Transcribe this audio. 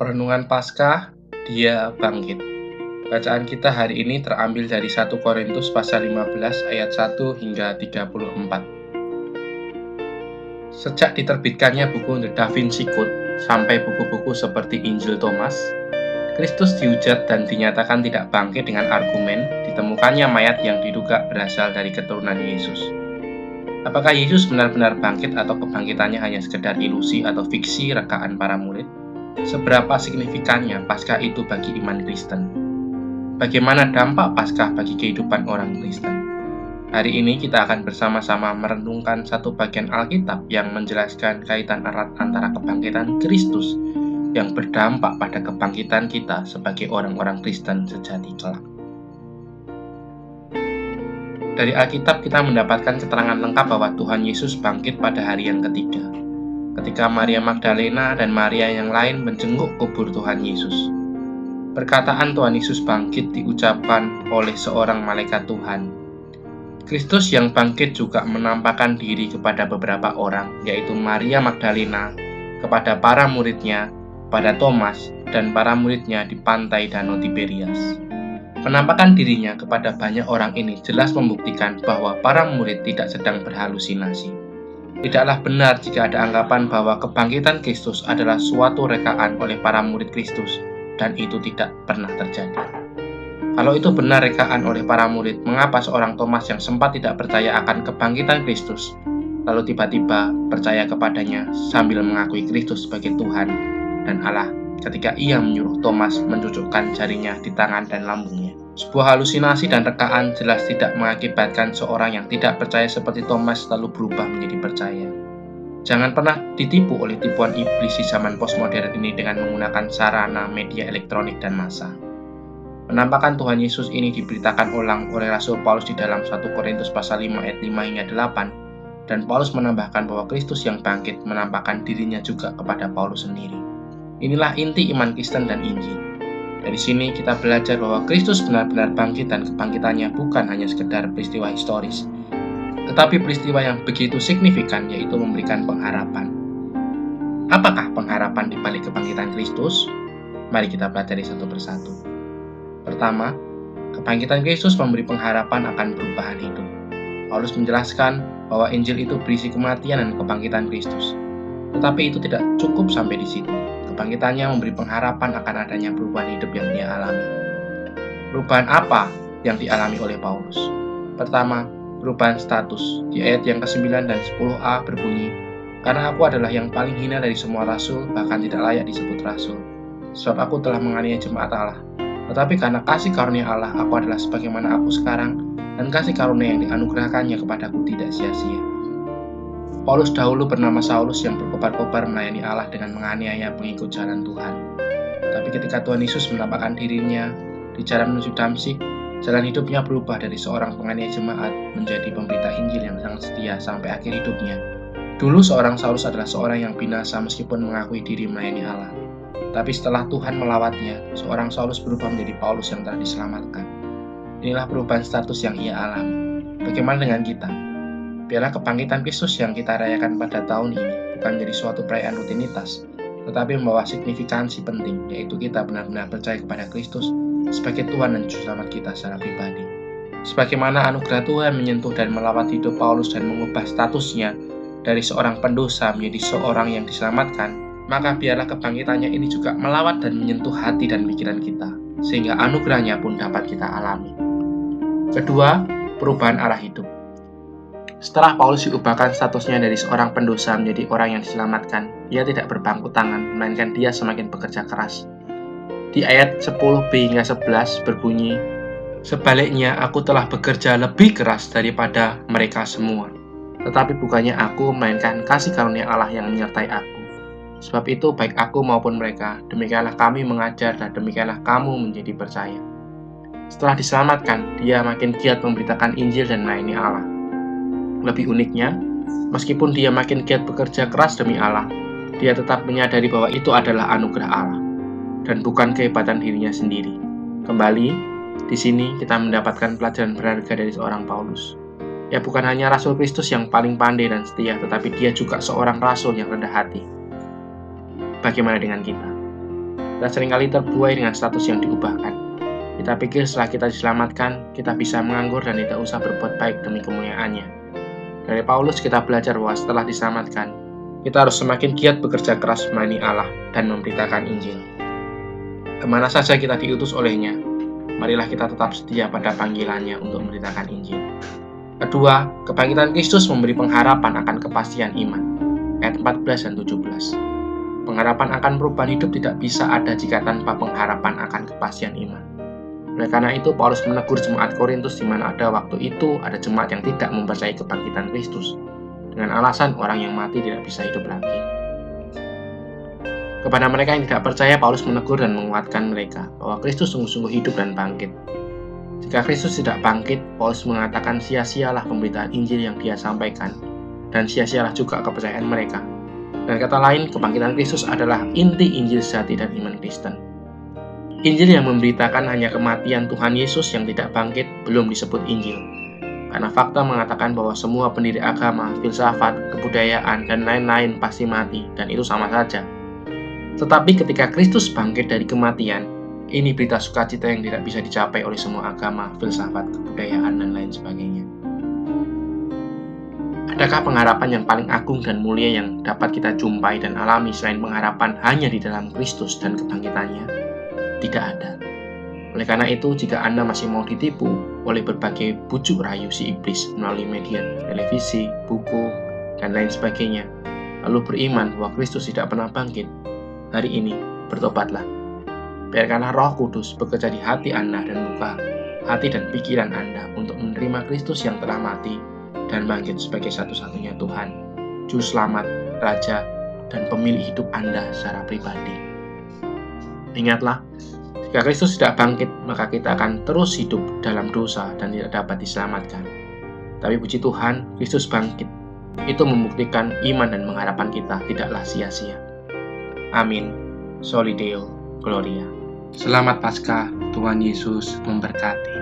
Perenungan Paskah, Dia bangkit. Bacaan kita hari ini terambil dari 1 Korintus pasal 15 ayat 1 hingga 34. Sejak diterbitkannya buku The Da Vinci Code sampai buku-buku seperti Injil Thomas, Kristus dihujat dan dinyatakan tidak bangkit dengan argumen ditemukannya mayat yang diduga berasal dari keturunan Yesus. Apakah Yesus benar-benar bangkit atau kebangkitannya hanya sekedar ilusi atau fiksi rekaan para murid? Seberapa signifikannya Paskah itu bagi iman Kristen? Bagaimana dampak Paskah bagi kehidupan orang Kristen? Hari ini kita akan bersama-sama merenungkan satu bagian Alkitab yang menjelaskan kaitan erat antara kebangkitan Kristus yang berdampak pada kebangkitan kita sebagai orang-orang Kristen sejati kelak. Dari Alkitab kita mendapatkan keterangan lengkap bahwa Tuhan Yesus bangkit pada hari yang ketiga, ketika Maria Magdalena dan Maria yang lain menjenguk kubur Tuhan Yesus. Perkataan Tuhan Yesus bangkit diucapkan oleh seorang malaikat Tuhan. Kristus yang bangkit juga menampakkan diri kepada beberapa orang, yaitu Maria Magdalena, kepada para muridnya, pada Thomas, dan para muridnya di pantai Danau Tiberias. Penampakan dirinya kepada banyak orang ini jelas membuktikan bahwa para murid tidak sedang berhalusinasi. Tidaklah benar jika ada anggapan bahwa kebangkitan Kristus adalah suatu rekaan oleh para murid Kristus, dan itu tidak pernah terjadi. Kalau itu benar rekaan oleh para murid, mengapa seorang Thomas yang sempat tidak percaya akan kebangkitan Kristus, lalu tiba-tiba percaya kepadanya sambil mengakui Kristus sebagai Tuhan dan Allah ketika ia menyuruh Thomas mencucukkan jarinya di tangan dan lambungnya? Sebuah halusinasi dan rekaan jelas tidak mengakibatkan seorang yang tidak percaya seperti Thomas lalu berubah menjadi percaya. Jangan pernah ditipu oleh tipuan iblis di zaman postmodern ini dengan menggunakan sarana media elektronik dan massa. Penampakan Tuhan Yesus ini diberitakan ulang oleh Rasul Paulus di dalam 1 Korintus pasal 5 ayat 5 hingga 8, dan Paulus menambahkan bahwa Kristus yang bangkit menampakkan dirinya juga kepada Paulus sendiri. Inilah inti iman Kristen dan Injil. Dari sini kita belajar bahwa Kristus benar-benar bangkit dan kebangkitannya bukan hanya sekedar peristiwa historis, tetapi peristiwa yang begitu signifikan, yaitu memberikan pengharapan. Apakah pengharapan di balik kebangkitan Kristus? Mari kita pelajari satu persatu. Pertama, kebangkitan Kristus memberi pengharapan akan perubahan hidup. Paulus menjelaskan bahwa Injil itu berisi kematian dan kebangkitan Kristus. Tetapi itu tidak cukup sampai di situ. Kebangkitannya memberi pengharapan akan adanya perubahan hidup yang dia alami. Perubahan apa yang dialami oleh Paulus? Pertama, perubahan status. Di ayat yang ke-9 dan 10a berbunyi, "Karena aku adalah yang paling hina dari semua rasul, bahkan tidak layak disebut rasul. Sebab aku telah menganiaya jemaat Allah. Tetapi karena kasih karunia Allah, aku adalah sebagaimana aku sekarang, dan kasih karunia yang dianugerahkannya kepadaku tidak sia-sia." Paulus dahulu bernama Saulus yang berkobar-kobar melayani Allah dengan menganiaya pengikut jalan Tuhan. Tapi ketika Tuhan Yesus menampakkan dirinya di jalan menuju Damsyik, jalan hidupnya berubah dari seorang penganiaya jemaat menjadi pemberita Injil yang sangat setia sampai akhir hidupnya. Dulu seorang Saulus adalah seorang yang binasa meskipun mengakui diri melayani Allah. Tapi setelah Tuhan melawatnya, seorang Saulus berubah menjadi Paulus yang telah diselamatkan. Inilah perubahan status yang ia alami. Bagaimana dengan kita? Biarlah kebangkitan Kristus yang kita rayakan pada tahun ini bukan jadi suatu perayaan rutinitas, tetapi membawa signifikansi penting, yaitu kita benar-benar percaya kepada Kristus sebagai Tuhan dan Juru Selamat kita secara pribadi. Sebagaimana anugerah Tuhan menyentuh dan melawat hidup Paulus dan mengubah statusnya dari seorang pendosa menjadi seorang yang diselamatkan, maka biarlah kebangkitannya ini juga melawat dan menyentuh hati dan pikiran kita, sehingga anugerahnya pun dapat kita alami. Kedua, perubahan arah hidup. Setelah Paulus diubahkan statusnya dari seorang pendosa menjadi orang yang diselamatkan, ia tidak berpangku tangan, melainkan dia semakin bekerja keras. Di ayat 10b hingga 11 berbunyi, "Sebaliknya aku telah bekerja lebih keras daripada mereka semua. Tetapi bukannya aku, melainkan kasih karunia Allah yang menyertai aku. Sebab itu baik aku maupun mereka, demikianlah kami mengajar dan demikianlah kamu menjadi percaya." Setelah diselamatkan, dia makin giat memberitakan Injil dan melayani Allah. Lebih uniknya, meskipun dia makin giat bekerja keras demi Allah, dia tetap menyadari bahwa itu adalah anugerah Allah dan bukan kehebatan dirinya sendiri. Kembali, di sini kita mendapatkan pelajaran berharga dari seorang Paulus. Ia bukan hanya Rasul Kristus yang paling pandai dan setia, tetapi dia juga seorang rasul yang rendah hati. Bagaimana dengan kita? Kita seringkali terbuai dengan status yang diubahkan. Kita pikir setelah kita diselamatkan, kita bisa menganggur dan tidak usah berbuat baik demi kemuliaannya. Dari Paulus kita belajar bahwa setelah diselamatkan, kita harus semakin giat bekerja keras melayani Allah dan memberitakan Injil. Kemana saja kita diutus olehnya, marilah kita tetap setia pada panggilannya untuk memberitakan Injil. Kedua, kebangkitan Kristus memberi pengharapan akan kepastian iman. Ayat 14 dan 17. Pengharapan akan perubahan hidup tidak bisa ada jika tanpa pengharapan akan kepastian iman. Oleh karena itu, Paulus menegur jemaat Korintus di mana ada waktu itu ada jemaat yang tidak mempercayai kebangkitan Kristus dengan alasan orang yang mati tidak bisa hidup lagi. Kepada mereka yang tidak percaya, Paulus menegur dan menguatkan mereka bahwa Kristus sungguh-sungguh hidup dan bangkit. Jika Kristus tidak bangkit, Paulus mengatakan sia-sialah pemberitaan Injil yang dia sampaikan dan sia-sialah juga kepercayaan mereka. Dan kata lain, kebangkitan Kristus adalah inti Injil sejati dan iman Kristen. Injil yang memberitakan hanya kematian Tuhan Yesus yang tidak bangkit belum disebut Injil. Karena fakta mengatakan bahwa semua pendiri agama, filsafat, kebudayaan, dan lain-lain pasti mati, dan itu sama saja. Tetapi ketika Kristus bangkit dari kematian, ini berita sukacita yang tidak bisa dicapai oleh semua agama, filsafat, kebudayaan, dan lain sebagainya. Adakah pengharapan yang paling agung dan mulia yang dapat kita jumpai dan alami selain pengharapan hanya di dalam Kristus dan kebangkitannya? Tidak ada. Oleh karena itu, jika Anda masih mau ditipu oleh berbagai bujuk rayu si iblis melalui media, televisi, buku, dan lain sebagainya, lalu beriman bahwa Kristus tidak pernah bangkit, hari ini bertobatlah. Biarkanlah Roh Kudus bekerja di hati Anda dan buka hati dan pikiran Anda untuk menerima Kristus yang telah mati dan bangkit sebagai satu-satunya Tuhan, Juru Selamat, Raja, dan pemilik hidup Anda secara pribadi. Ingatlah, jika Kristus tidak bangkit, maka kita akan terus hidup dalam dosa dan tidak dapat diselamatkan. Tapi puji Tuhan, Kristus bangkit. Itu membuktikan iman dan pengharapan kita tidaklah sia-sia. Amin. Soli Deo Gloria. Selamat Paskah, Tuhan Yesus memberkati.